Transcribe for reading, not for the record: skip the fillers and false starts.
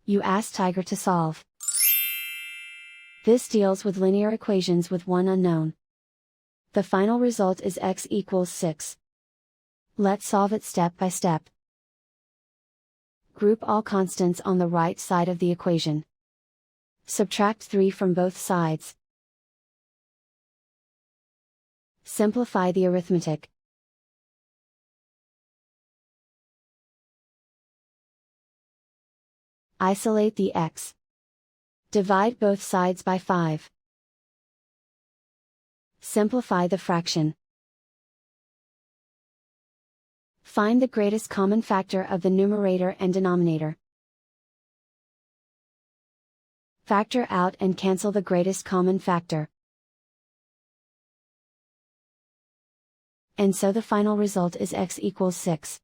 You ask Tiger to solve. This deals with linear equations with one unknown. The final result is x equals 6. Let's solve it step by step. Group all constants on the right side of the equation. Subtract 3 from both sides. Simplify the arithmetic. Isolate the x. Divide both sides by 5. Simplify the fraction. Find the greatest common factor of the numerator and denominator. Factor out and cancel the greatest common factor. And so the final result is x equals 6.